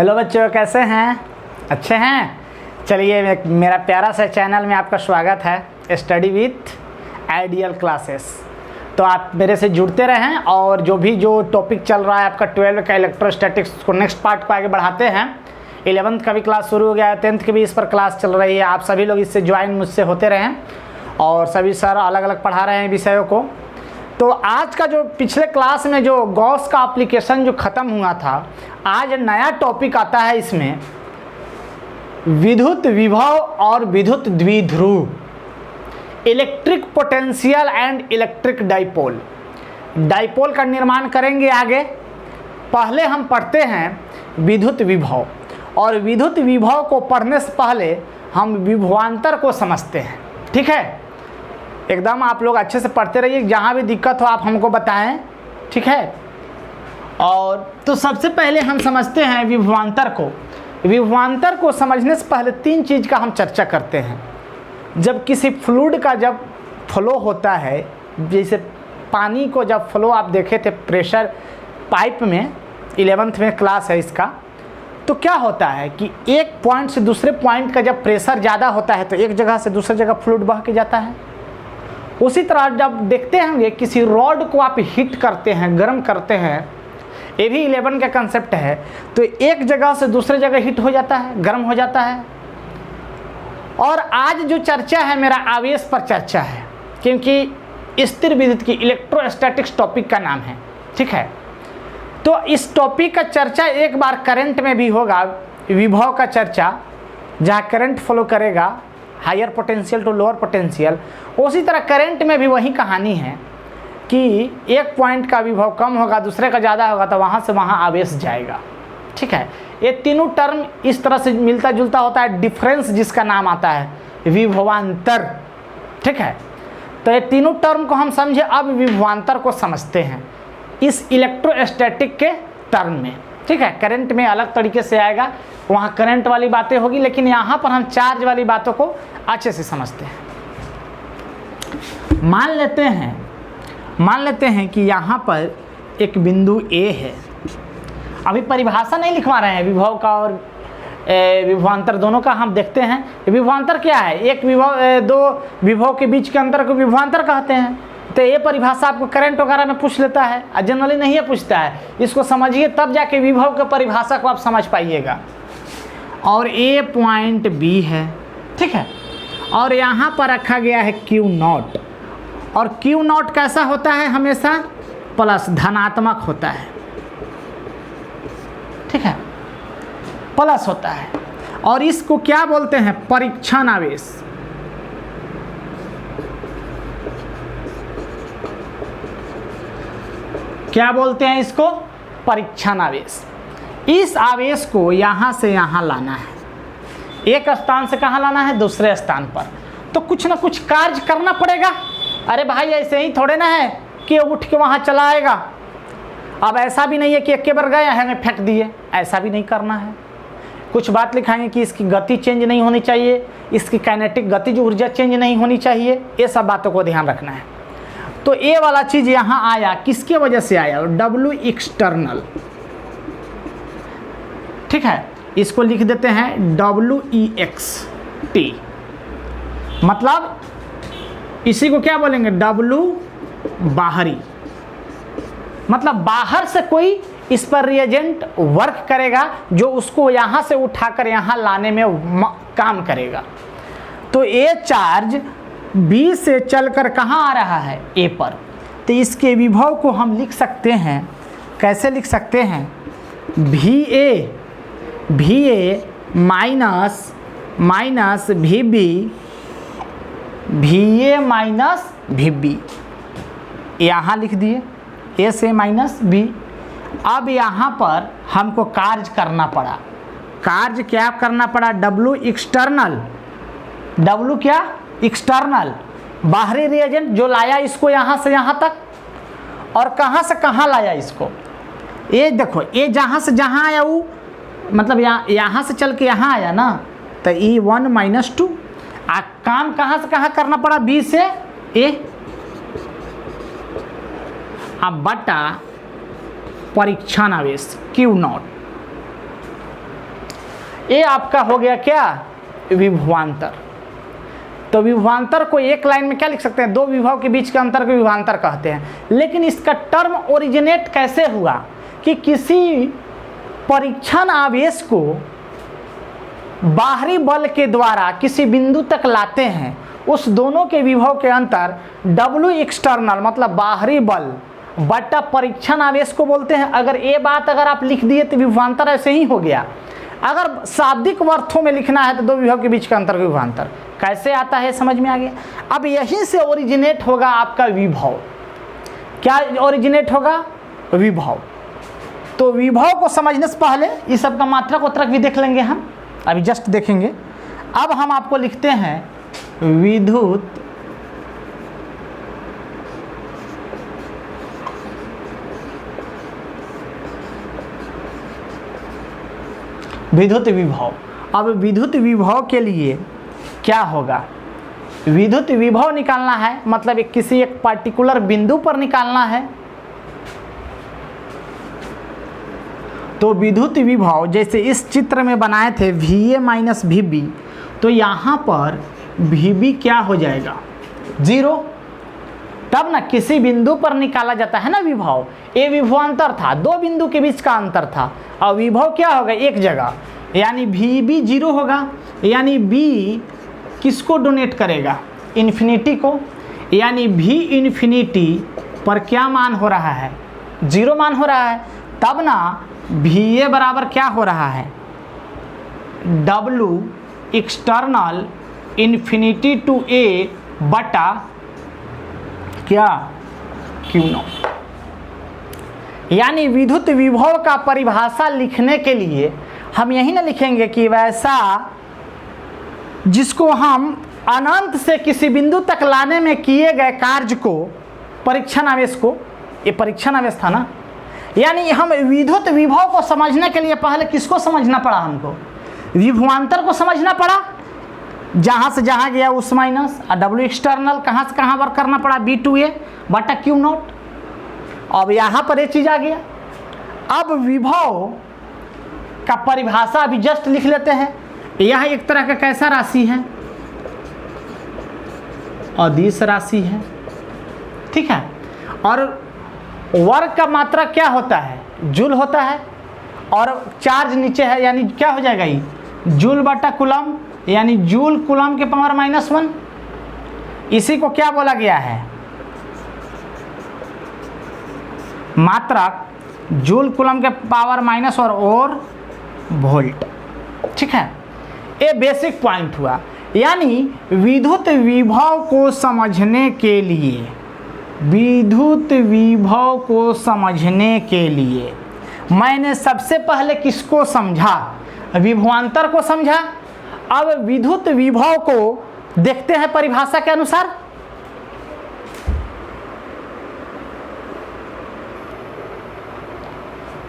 Hello बच्चों, कैसे हैं? अच्छे हैं? चलिए, मेरा प्यारा सा चैनल में आपका स्वागत है, स्टडी विथ आइडियल क्लासेस। तो आप मेरे से जुड़ते रहें और जो टॉपिक चल रहा है आपका 12 का इलेक्ट्रोस्टैटिक्स, उसको नेक्स्ट पार्ट को आगे बढ़ाते हैं। 11th का भी क्लास शुरू हो गया है, 10th की भी इस पर क्लास चल रही है। आप सभी लोग इससे ज्वाइन मुझसे होते रहें और सभी सर अलग अलग पढ़ा रहे हैं विषयों को। तो आज का जो पिछले क्लास में जो गॉस का एप्लीकेशन जो ख़त्म हुआ था, आज नया टॉपिक आता है इसमें, विद्युत विभव और विद्युत द्विध्रुव, electric potential and electric dipole. Dipole का निर्माण करेंगे आगे। पहले हम पढ़ते हैं विद्युत विभव, और विद्युत विभव को पढ़ने से पहले हम विभवांतर को समझते हैं। ठीक है, एकदम आप लोग अच्छे से पढ़ते रहिए, जहाँ भी दिक्कत हो आप हमको बताएं। ठीक है, और तो सबसे पहले हम समझते हैं विभवांतर को। विभवांतर को समझने से पहले तीन चीज़ का हम चर्चा करते हैं। जब किसी फ्लूइड का जब फ्लो होता है, जैसे पानी को जब फ्लो आप देखे थे प्रेशर पाइप में, 11th में क्लास है इसका, तो क्या होता है कि एक पॉइंट से दूसरे पॉइंट का जब प्रेशर ज़्यादा होता है तो एक जगह से दूसरी जगह फ्लूइड बह के जाता है। उसी तरह जब देखते होंगे किसी रॉड को आप हीट करते हैं, गर्म करते हैं, ये भी 11 का कंसेप्ट है, तो एक जगह से दूसरे जगह हीट हो जाता है, गर्म हो जाता है। और आज जो चर्चा है मेरा आवेश पर चर्चा है, क्योंकि स्थिर विद्युत की इलेक्ट्रोस्टैटिक्स टॉपिक का नाम है। ठीक है, तो इस टॉपिक का चर्चा एक बार करंट में भी होगा, विभव का चर्चा, जहाँ करंट फ्लो करेगा higher potential to lower potential. उसी तरह करंट में भी वही कहानी है कि एक पॉइंट का विभव कम होगा, दूसरे का ज़्यादा होगा, तो वहाँ से वहाँ आवेश जाएगा। ठीक है, ये तीनों टर्म इस तरह से मिलता जुलता होता है, डिफरेंस जिसका नाम आता है विभवांतर। ठीक है, तो ये तीनों टर्म को हम समझे, अब विभवांतर को समझते हैं इस इलेक्ट्रोस्टैटिक के टर्म में। ठीक है, करंट में अलग तरीके से आएगा, वहाँ करंट वाली बातें होगी, लेकिन यहाँ पर हम चार्ज वाली बातों को अच्छे से समझते हैं। मान लेते हैं कि यहाँ पर एक बिंदु A है। अभी परिभाषा नहीं लिखवा रहे हैं विभव का और विभवांतर दोनों का, हम देखते हैं विभवांतर क्या है। एक विभव, दो विभव के बीच के अंतर को विभवांतर कहते हैं। तो ये परिभाषा आपको करंट वगैरह में पूछ लेता है, जनरली नहीं है पूछता है। इसको समझिए तब जाके विभव के परिभाषा को आप समझ पाइएगा। और A पॉइंट B है। ठीक है, और यहाँ पर रखा गया है Q0, और Q0 कैसा होता है? हमेशा प्लस, धनात्मक होता है। ठीक है, प्लस होता है। और इसको क्या बोलते हैं? परीक्षण आवेश। क्या बोलते हैं इसको? परीक्षण आवेश। इस आवेश को यहाँ से यहाँ लाना है, एक स्थान से कहाँ लाना है? दूसरे स्थान पर। तो कुछ ना कुछ कार्य करना पड़ेगा। अरे भाई, ऐसे ही थोड़े ना है कि उठ के वहाँ चला आएगा। अब ऐसा भी नहीं है कि एक बार गए हैं फेंक दिए, ऐसा भी नहीं करना है। कुछ बात लिखाएंगे कि इसकी गति चेंज नहीं होनी चाहिए, इसकी काइनेटिक गति जो ऊर्जा चेंज नहीं होनी चाहिए, ये सब बातों को ध्यान रखना है। तो ये वाला चीज़ यहाँ आया, किसके वजह से आया? W external. ठीक है, इसको लिख देते हैं WEXT, मतलब इसी को क्या बोलेंगे? W बाहरी, मतलब बाहर से कोई इस पर रिएजेंट वर्क करेगा जो उसको यहाँ से उठाकर यहाँ लाने में काम करेगा। तो ये चार्ज B से चलकर कहाँ आ रहा है? A पर। तो इसके विभव को हम लिख सकते हैं, कैसे लिख सकते हैं? VA minus VB, VA minus VB, यहाँ लिख दिए, A से माइनस B। अब यहाँ पर हमको कार्य करना पड़ा। कार्य क्या करना पड़ा? W external. W क्या? एक्सटर्नल, बाहरी रिएजेंट जो लाया इसको यहाँ से यहाँ तक, और कहाँ से कहाँ लाया इसको? ये देखो, ये जहाँ से जहाँ आया वो, मतलब यहाँ से चल के यहाँ आया ना, तो E1 माइनस 2। काम कहाँ से कहाँ करना पड़ा? B से A। अब बटा परीक्षण आवेश Q0। ये आपका हो गया क्या, विभवांतर। तो विभवांतर को एक लाइन में क्या लिख सकते हैं, दो विभव के बीच के अंतर को विभवांतर कहते हैं। लेकिन इसका टर्म ओरिजिनेट कैसे हुआ कि किसी परीक्षण आवेश को बाहरी बल के द्वारा किसी बिंदु तक लाते हैं, उस दोनों के विभव के अंतर W एक्सटर्नल मतलब बाहरी बल बटा परीक्षण आवेश को बोलते हैं। अगर ये बात अगर आप लिख दिए तो विभवांतर ऐसे ही हो गया। अगर शाब्दिक अर्थों में लिखना है तो दो विभव के बीच का अंतर विभवांतर कैसे आता है, समझ में आ गया। अब यहीं से ओरिजिनेट होगा आपका विभव। क्या ओरिजिनेट होगा, विभव। तो विभव को समझने से पहले इस सब का मात्रक उत्तरक भी देख लेंगे हम, अभी जस्ट देखेंगे। अब हम आपको लिखते हैं विद्युत विभव। अब विद्युत विभव के लिए क्या होगा, विद्युत विभव निकालना है मतलब किसी एक पार्टिकुलर बिंदु पर निकालना है। तो विद्युत विभव जैसे इस चित्र में बनाए थे VA माइनस VB, तो यहाँ पर VB क्या हो जाएगा, 0। तब ना किसी बिंदु पर निकाला जाता है ना विभव। ये विभवांतर था, दो बिंदु के बीच का अंतर था, और विभव क्या होगा, एक जगह, यानी VB 0 होगा। यानी B किसको डोनेट करेगा, इन्फिनिटी को। यानी V इन्फिनिटी पर क्या मान हो रहा है, 0 मान हो रहा है। तब ना VA बराबर क्या हो रहा है, W external infinity to A बटा क्या, Q0। यानी विद्युत विभव का परिभाषा लिखने के लिए हम यही ना लिखेंगे कि वैसा जिसको हम अनंत से किसी बिंदु तक लाने में किए गए कार्य को, परीक्षण आवेश को, ये परीक्षण आवेश था ना। यानी हम विद्युत विभव को समझने के लिए पहले किसको समझना पड़ा, हमको विभवांतर को समझना पड़ा, जहाँ से जहाँ गया उस माइनस, और W एक्सटर्नल कहाँ से कहाँ वर्क करना पड़ा, B2A बटा Q0। अब यहाँ पर ये चीज़ आ गया। अब विभव का परिभाषा अभी जस्ट लिख लेते हैं। यह एक तरह का कैसा राशि है, अदिश राशि है, ठीक है। और वर्क का मात्रा क्या होता है, जूल होता है, और चार्ज नीचे है, यानी क्या हो जाएगा ये, जूल बटा कूलम, यानी जूल कूलम के पावर -1। इसी को क्या बोला गया है, मात्रक जूल कूलम के पावर माइनस और वोल्ट, ठीक है। ये बेसिक पॉइंट हुआ। यानी विद्युत विभव को समझने के लिए, विद्युत विभव को समझने के लिए मैंने सबसे पहले किसको समझा, विभवांतर को समझा। अब विद्युत विभव को देखते हैं परिभाषा के अनुसार।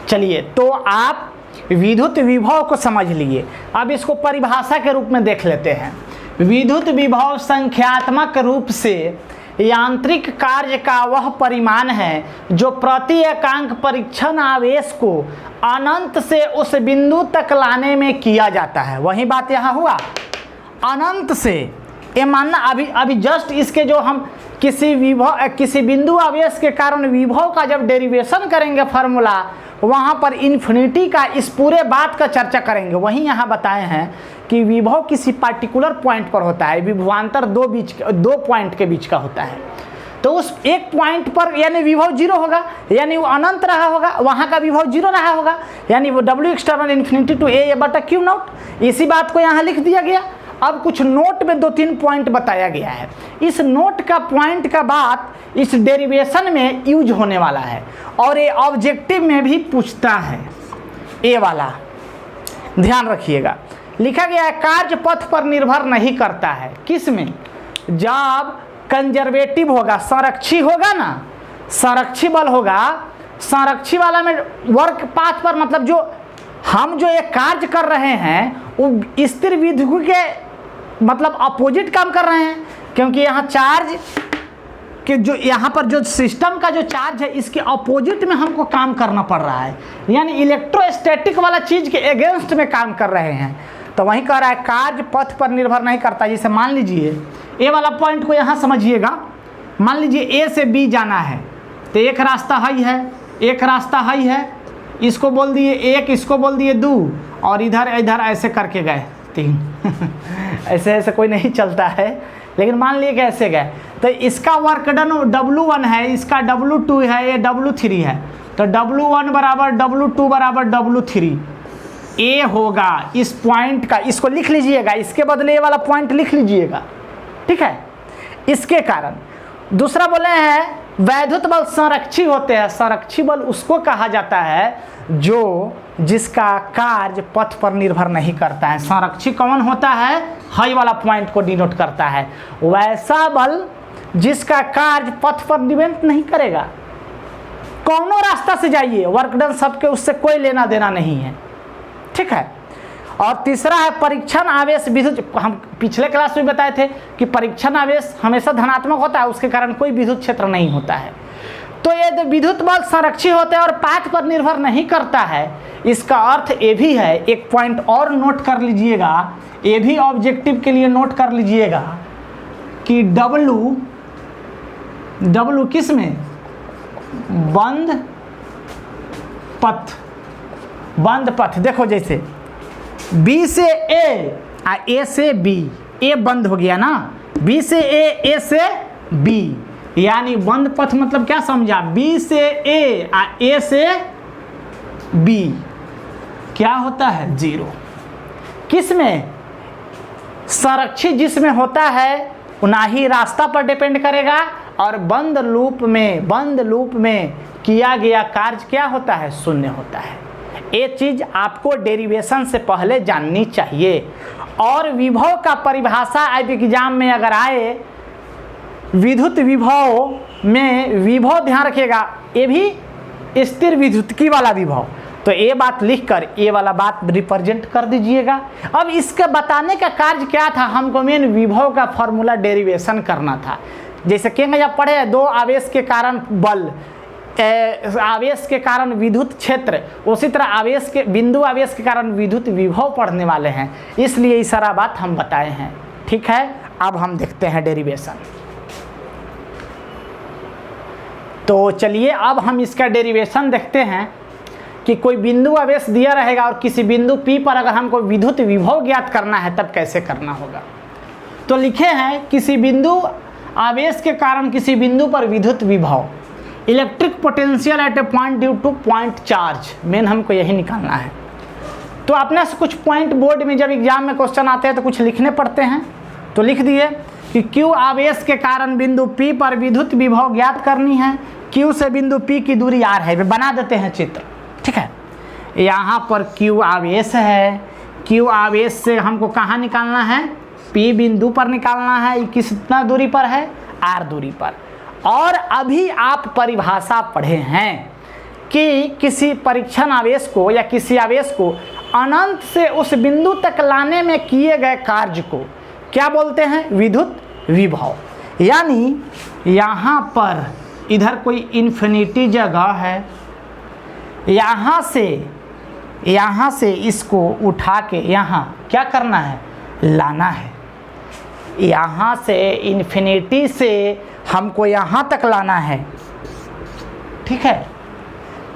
चलिए, तो आप विद्युत विभव को समझ लिए, अब इसको परिभाषा के रूप में देख लेते हैं। विद्युत विभव संख्यात्मक रूप से यांत्रिक कार्य का वह परिमाण है जो प्रति एकांक परीक्षण आवेश को अनंत से उस बिंदु तक लाने में किया जाता है। वही बात यहाँ हुआ, अनंत से। ये मानना अभी जस्ट इसके जो हम किसी बिंदु आवेश के कारण विभव का जब डेरिवेशन करेंगे फार्मूला, वहाँ पर इन्फिनिटी का इस पूरे बात का चर्चा करेंगे। वहीं यहाँ बताए हैं कि विभव किसी पार्टिकुलर पॉइंट पर होता है, विभवांतर दो पॉइंट के बीच का होता है। तो उस एक पॉइंट पर यानी विभव 0 होगा, यानी वो अनंत रहा होगा, वहाँ का विभव 0 रहा होगा, यानी वो W external infinity to A बटा Q0। इसी बात को यहाँ लिख दिया गया। अब कुछ नोट में 2-3 पॉइंट बताया गया है। इस नोट का पॉइंट का बात इस डेरिवेशन में यूज होने वाला है, और ये ऑब्जेक्टिव में भी पूछता है, ये वाला ध्यान रखिएगा। लिखा गया है कार्य पथ पर निर्भर नहीं करता है, किस में, जब कंजर्वेटिव होगा, संरक्षी होगा ना, संरक्षी बल होगा, संरक्षी वाला में वर्क पाथ पर, मतलब जो हम जो एक कार्य कर रहे हैं वो स्थिर विद्युत के मतलब अपोजिट काम कर रहे हैं, क्योंकि यहाँ चार्ज कि जो यहाँ पर जो सिस्टम का जो चार्ज है इसके अपोजिट में हमको काम करना पड़ रहा है, यानी इलेक्ट्रोस्टैटिक वाला चीज़ के अगेंस्ट में काम कर रहे हैं। तो वहीं कह रहा है कार्य पथ पर निर्भर नहीं करता। जैसे मान लीजिए ए वाला पॉइंट को यहाँ समझिएगा, मान लीजिए ए से बी जाना है तो एक रास्ता हई है, एक रास्ता हई है, इसको बोल दिए एक, इसको बोल दिए दो, और इधर इधर ऐसे करके गए तीन ऐसे ऐसे कोई नहीं चलता है, लेकिन मान लिए कि ऐसे गए तो इसका वर्क डन W1 है, इसका W2 है, ये W3 है। तो W1 बराबर W2 बराबर W3 ए होगा इस पॉइंट का, इसको लिख लीजिएगा, इसके बदले ये वाला पॉइंट लिख लीजिएगा, ठीक है। इसके कारण दूसरा बोले हैं वैद्युत बल संरक्षी होते हैं। संरक्षी बल उसको कहा जाता है जो जिसका कार्य पथ पर निर्भर नहीं करता है। संरक्षी कौन होता है? हाई वाला पॉइंट को डिनोट करता है। वैसा बल जिसका कार्य पथ पर डिपेंड नहीं करेगा। कौनों रास्ता से जाइए, वर्क डन सबके उससे कोई लेना देना नहीं है, ठीक है। और तीसरा है परीक्षण आवेश विद्युत। हम पिछले क्लास में बताए थे कि परीक्षण आवेश हमेशा धनात्मक होता है, उसके कारण कोई विद्युत क्षेत्र नहीं होता है। तो ये विद्युत बल संरक्षी होते हैं और पाथ पर निर्भर नहीं करता है। इसका अर्थ ये भी है, एक पॉइंट और नोट कर लीजिएगा, ये भी ऑब्जेक्टिव के लिए नोट कर लीजिएगा कि W किस में? बंद पथ। बंद पथ देखो, जैसे B से A A से B, A बंद हो गया ना, B से A से B, यानी बंद पथ मतलब क्या समझा? B से A से B क्या होता है? 0। किस में? संरक्षित जिसमें होता है ना ही रास्ता पर डिपेंड करेगा, और बंद लूप में किया गया कार्य क्या होता है? शून्य होता है। ये चीज़ आपको डेरिवेशन से पहले जाननी चाहिए। और विभव का परिभाषा अब एग्जाम में अगर आए, विद्युत विभव में विभव ध्यान रखिएगा, ये भी स्थिर विद्युतकी वाला विभव। तो ये बात लिखकर ये वाला बात रिप्रेजेंट कर दीजिएगा। अब इसके बताने का कार्य क्या था? हमको मेन विभव का फॉर्मूला डेरिवेशन करना था। जैसे कि जब पढ़े दो आवेश के कारण बल, आवेश के कारण विद्युत क्षेत्र, उसी तरह आवेश के बिंदु आवेश के कारण विद्युत विभव पढ़ने वाले हैं, इसलिए ये सारा बात हम बताए हैं, ठीक है। अब हम देखते हैं डेरिवेशन। तो चलिए अब हम इसका डेरिवेशन देखते हैं कि कोई बिंदु आवेश दिया रहेगा और किसी बिंदु P पर अगर हमको विद्युत विभव ज्ञात करना है तब कैसे करना होगा। तो लिखे हैं किसी बिंदु आवेश के कारण किसी बिंदु पर विद्युत विभव, electric potential at A point due two point charge. Main हमको यही निकालना है। तो अपने से कुछ पॉइंट बोर्ड में जब एग्जाम में क्वेश्चन आते हैं तो कुछ लिखने पड़ते हैं। तो लिख दिए कि Q आवेश के कारण बिंदु P पर विद्युत विभव ज्ञात करनी है। Q से बिंदु P की दूरी R है। बना देते हैं चित्र, ठीक है। यहाँ पर Q आवेश है, Q आवेश से हमको कहाँ निकालना है? P बिंदु पर निकालना है। कितना दूरी पर है? R दूरी पर। और अभी आप परिभाषा पढ़े हैं कि किसी परीक्षण आवेश को या किसी आवेश को अनंत से उस बिंदु तक लाने में किए गए कार्य को क्या बोलते हैं? विद्युत विभव। यानी यहाँ पर इधर कोई इन्फिनिटी जगह है, यहाँ से इसको उठा के यहाँ क्या करना है? लाना है। यहाँ से इन्फिनिटी से हमको यहाँ तक लाना है, ठीक है।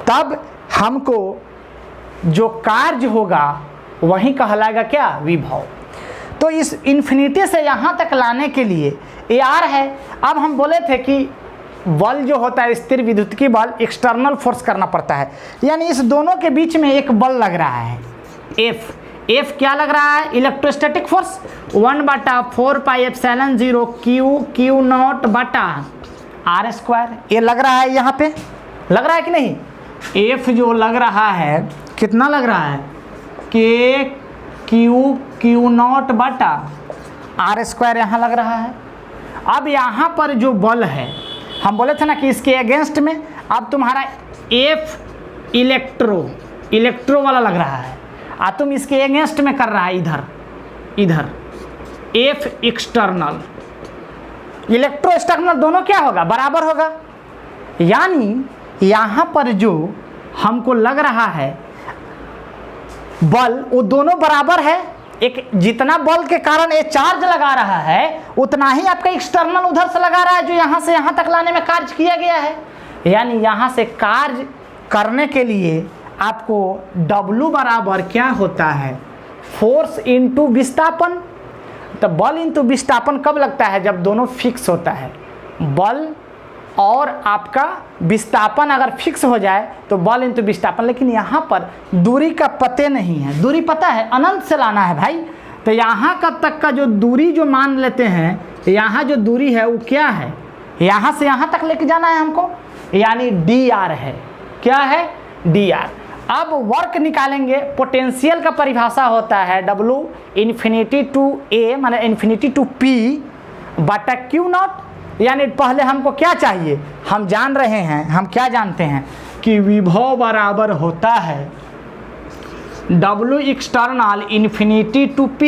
तब हमको जो कार्य होगा वही कहलाएगा क्या? विभव। तो इस इन्फिनिटी से यहाँ तक लाने के लिए ये R है। अब हम बोले थे कि बल जो होता है स्थिर विद्युतकी बल, एक्सटर्नल फोर्स करना पड़ता है, यानी इस दोनों के बीच में एक बल लग रहा है F क्या लग रहा है? Electrostatic force 1/4 pi epsilon 0 Q not बटा R स्क्वायर। ये लग रहा है, यहाँ पे लग रहा है कि नहीं? F जो लग रहा है कितना लग रहा है? Q नॉट बटा R स्क्वायर यहाँ लग रहा है। अब यहाँ पर जो बल है, हम बोले थे ना कि इसके अगेंस्ट में, अब तुम्हारा F इलेक्ट्रो वाला लग रहा है, तुम इसके अगेंस्ट में कर रहा है इधर F एक्सटर्नल। इलेक्ट्रोस्टैटिक दोनों क्या होगा, बराबर होगा। यानी यहाँ पर जो हमको लग रहा है बल, वो दोनों बराबर है। एक जितना बल के कारण ये चार्ज लगा रहा है, उतना ही आपका एक्सटर्नल उधर से लगा रहा है, जो यहाँ से यहाँ तक लाने में कार्य किया गया है। यानी यहाँ से कार्य करने के लिए आपको W बराबर क्या होता है, फोर्स इंटू विस्थापन। तो बल इंटू विस्थापन कब लगता है, जब दोनों फिक्स होता है। बल और आपका विस्थापन अगर फिक्स हो जाए तो बल इंटू विस्थापन। लेकिन यहाँ पर दूरी का पते नहीं है, दूरी पता है अनंत से लाना है भाई। तो यहाँ का तक का जो दूरी जो मान लेते हैं, यहाँ जो दूरी है वो क्या है, यहाँ से यहाँ तक लेके जाना है हमको, यानी dr है। क्या है, dr। अब वर्क निकालेंगे, पोटेंशियल का परिभाषा होता है W इन्फिनिटी टू A माने इन्फिनिटी टू P बटा Q नॉट। यानी पहले हमको क्या चाहिए, हम जान रहे हैं, हम क्या जानते हैं कि विभव बराबर होता है W external infinity to P।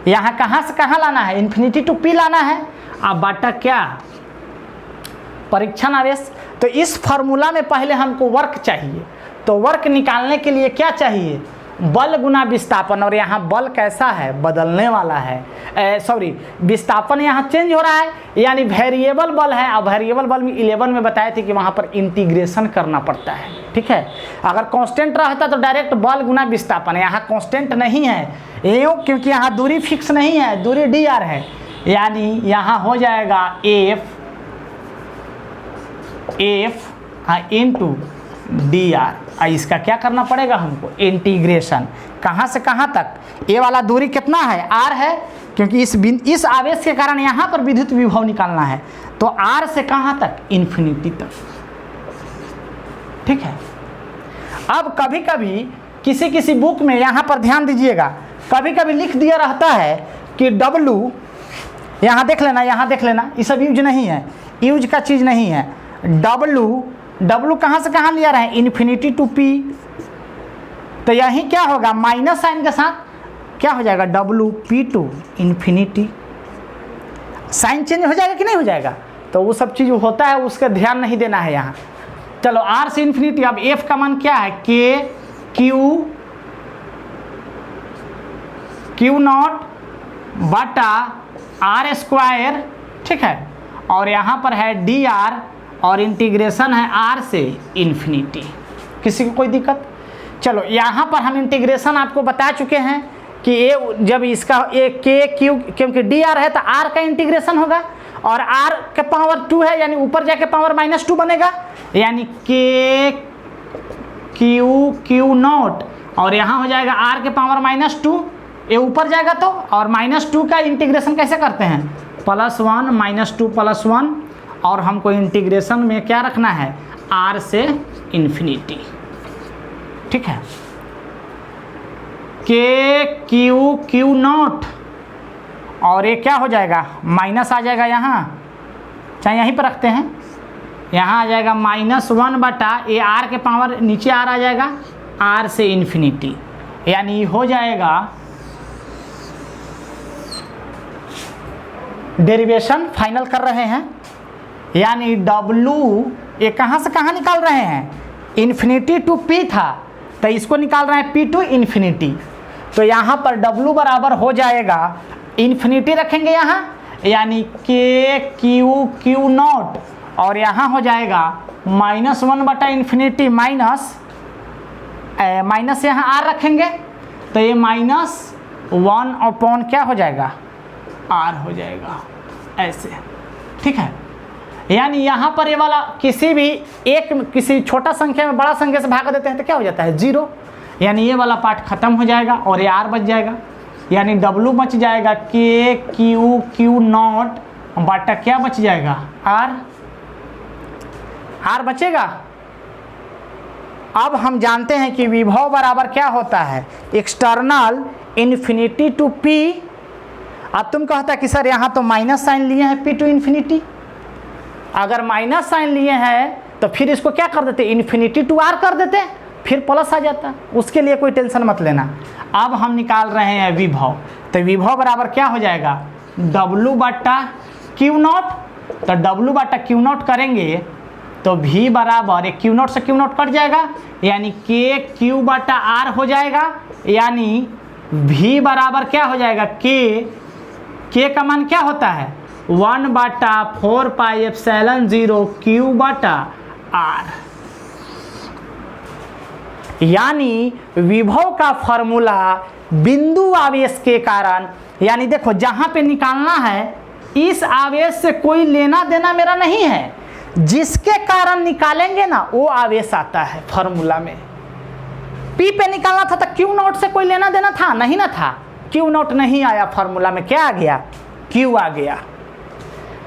यहाँ कहाँ से कहाँ लाना है, इन्फिनिटी टू P लाना है। अब बटा क्या, परीक्षण आवेश। तो इस फार्मूला में पहले हमको वर्क चाहिए, तो वर्क निकालने के लिए क्या चाहिए, बल गुना विस्थापन। और यहाँ बल कैसा है, बदलने वाला है, सॉरी विस्थापन यहाँ चेंज हो रहा है, यानी वेरिएबल बल है। अब वेरिएबल बल में 11 में बताए थे कि वहाँ पर इंटीग्रेशन करना पड़ता है, ठीक है। अगर कांस्टेंट रहता तो डायरेक्ट बल गुना विस्थापन, यहाँ कांस्टेंट नहीं है एओ, क्योंकि यहाँ दूरी फिक्स नहीं है, दूरी dr है। यानी यहाँ हो जाएगा F इंटू dr। इसका क्या करना पड़ेगा हमको, इंटीग्रेशन। कहाँ से कहाँ तक, ये वाला दूरी कितना है, r है, क्योंकि इस आवेश के कारण यहाँ पर विद्युत विभव निकालना है। तो r से कहाँ तक, इन्फिनिटी तक, ठीक है। अब कभी कभी किसी किसी बुक में, यहाँ पर ध्यान दीजिएगा, कभी कभी लिख दिया रहता है कि W, यहाँ देख लेना, यहाँ देख लेना, ये सब यूज नहीं है, यूज का चीज़ नहीं है। W कहाँ से कहाँ लिया रहे हैं, इन्फिनिटी टू P। तो यही क्या होगा, माइनस साइन के साथ क्या हो जाएगा, WP to infinity. Sign change हो जाएगा कि नहीं हो जाएगा, तो वो सब चीज़ होता है, उसका ध्यान नहीं देना है यहाँ। चलो R से इन्फिनिटी। अब F का मान क्या है, Q नॉट बटा R स्क्वायर, ठीक है। और यहाँ पर है dr और इंटीग्रेशन है r से इन्फिनिटी। किसी को कोई दिक्कत? चलो यहाँ पर हम इंटीग्रेशन आपको बता चुके हैं कि ये जब इसका ये के क्यू, क्योंकि dr है तो r का इंटीग्रेशन होगा, और r के पावर 2 है, यानी ऊपर जाके पावर -2 बनेगा, यानी के क्यू नॉट, और यहाँ हो जाएगा r के पावर -2, ये ऊपर जाएगा तो, और -2 का इंटीग्रेशन कैसे करते हैं, +1 -2 +1, और हमको इंटीग्रेशन में क्या रखना है, r से इन्फिनिटी, ठीक है। के क्यू नॉट, और ये क्या हो जाएगा, माइनस आ जाएगा यहाँ, चाहे यहीं पर रखते हैं, यहाँ आ जाएगा -1 बटा ये r के पावर नीचे r आ जाएगा, r से इन्फिनिटी, यानी हो जाएगा डेरिवेशन फाइनल कर रहे हैं, यानी W ये कहाँ से कहाँ निकाल रहे हैं, इन्फिनिटी टू P था, तो इसको निकाल रहे हैं P टू इन्फिनिटी। तो यहाँ पर W बराबर हो जाएगा, इन्फिनिटी रखेंगे यहाँ, यानी के क्यू नॉट, और यहाँ हो जाएगा -1 बटा इन्फिनिटी माइनस यहाँ R रखेंगे, तो ये -1 अपॉन क्या हो जाएगा, R हो जाएगा, ऐसे, ठीक है। यानी यहाँ पर ये वाला किसी छोटा संख्या में बड़ा संख्या से भाग देते हैं तो क्या हो जाता है, 0, यानी ये वाला पार्ट खत्म हो जाएगा और ये R बच जाएगा, यानी W बच जाएगा के क्यू नॉट बटा क्या बच जाएगा, R बचेगा। अब हम जानते हैं कि विभव बराबर क्या होता है, एक्सटर्नल इन्फिनिटी टू P। अब तुम कहता कि सर यहाँ तो माइनस साइन लिए हैं P टू इन्फिनिटी, अगर माइनस साइन लिए हैं तो फिर इसको क्या कर देते, इन्फिनिटी टू R कर देते, फिर प्लस आ जाता, उसके लिए कोई टेंशन मत लेना। अब हम निकाल रहे हैं विभव, तो विभव बराबर क्या हो जाएगा, W बटा क्यू नॉट, तो W बटा क्यू नॉट करेंगे तो V बराबर क्यू नॉट से क्यू नॉट कट जाएगा, यानी के क्यू बटा आर हो जाएगा, यानी V बराबर क्या हो जाएगा, के का मान क्या होता है 1 बटा 4 पाई एप्सिलॉन 0 क्यू बटा आर। यानी विभव का फॉर्मूला बिंदु आवेश के कारण, यानी देखो जहां पे निकालना है इस आवेश से कोई लेना देना मेरा नहीं है, जिसके कारण निकालेंगे ना वो आवेश आता है फॉर्मूला में। P पे निकालना था तो Q नॉट से कोई लेना देना था नहीं ना था, Q नॉट नहीं आया फॉर्मूला में, क्या आ गया Q आ गया।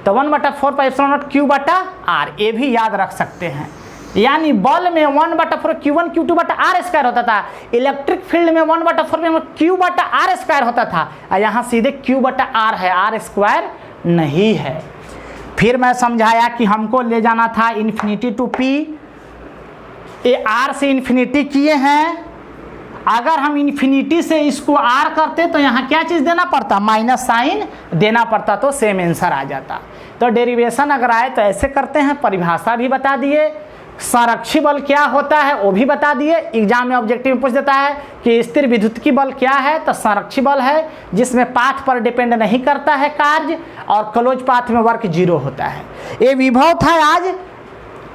तो 1 बटा 4 पाई एप्सिलॉन नॉट Q बटा R, ये भी याद रख सकते हैं। यानी बल में 1 बटा 4 Q1 Q2 बटा आर स्क्वायर होता था, इलेक्ट्रिक फील्ड में 1 बटा 4 में Q बटा आर स्क्वायर होता था, और यहाँ सीधे Q बटा आर है, आर स्क्वायर नहीं है। फिर मैं समझाया कि हमको ले जाना था इन्फिनिटी टू P, ये R से इन्फिनिटी किए हैं, अगर हम इन्फिनिटी से इसको R करते तो यहाँ क्या चीज़ देना पड़ता, माइनस साइन देना पड़ता, तो सेम आंसर आ जाता। तो डेरिवेशन अगर आए तो ऐसे करते हैं, परिभाषा भी बता दिए, संरक्षी बल क्या होता है वो भी बता दिए। एग्जाम में ऑब्जेक्टिव में पूछ देता है कि स्थिर विद्युतीय बल क्या है, तो संरक्षी बल है जिसमें पाथ पर डिपेंड नहीं करता है कार्य, और क्लोज पाथ में वर्क 0 होता है। ये विभव था आज,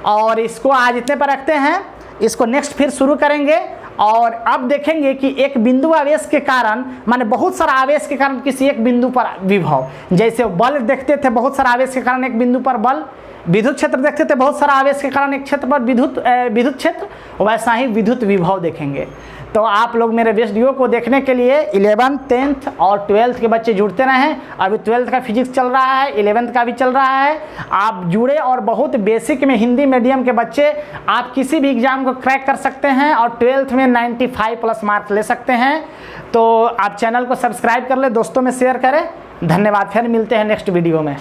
और इसको आज इतने पर रखते हैं, इसको नेक्स्ट फिर शुरू करेंगे। और अब देखेंगे कि एक बिंदु आवेश के कारण, माने बहुत सारा आवेश के कारण किसी एक बिंदु पर विभव, जैसे बल देखते थे बहुत सारा आवेश के कारण एक बिंदु पर बल, विद्युत क्षेत्र देखते थे बहुत सारा आवेश के कारण एक क्षेत्र पर विद्युत क्षेत्र, वैसा ही विद्युत विभव देखेंगे। तो आप लोग मेरे वीडियो को देखने के लिए 11th 10th और 12th के बच्चे जुड़ते रहें। अभी 12th का फिजिक्स चल रहा है, 11th का भी चल रहा है, आप जुड़े। और बहुत बेसिक में हिंदी मीडियम के बच्चे आप किसी भी एग्जाम को क्रैक कर सकते हैं और 12th में 95+ मार्क्स ले सकते हैं। तो आप चैनल को सब्सक्राइब कर ले, दोस्तों में शेयर करें। धन्यवाद, फिर मिलते हैं नेक्स्ट वीडियो में।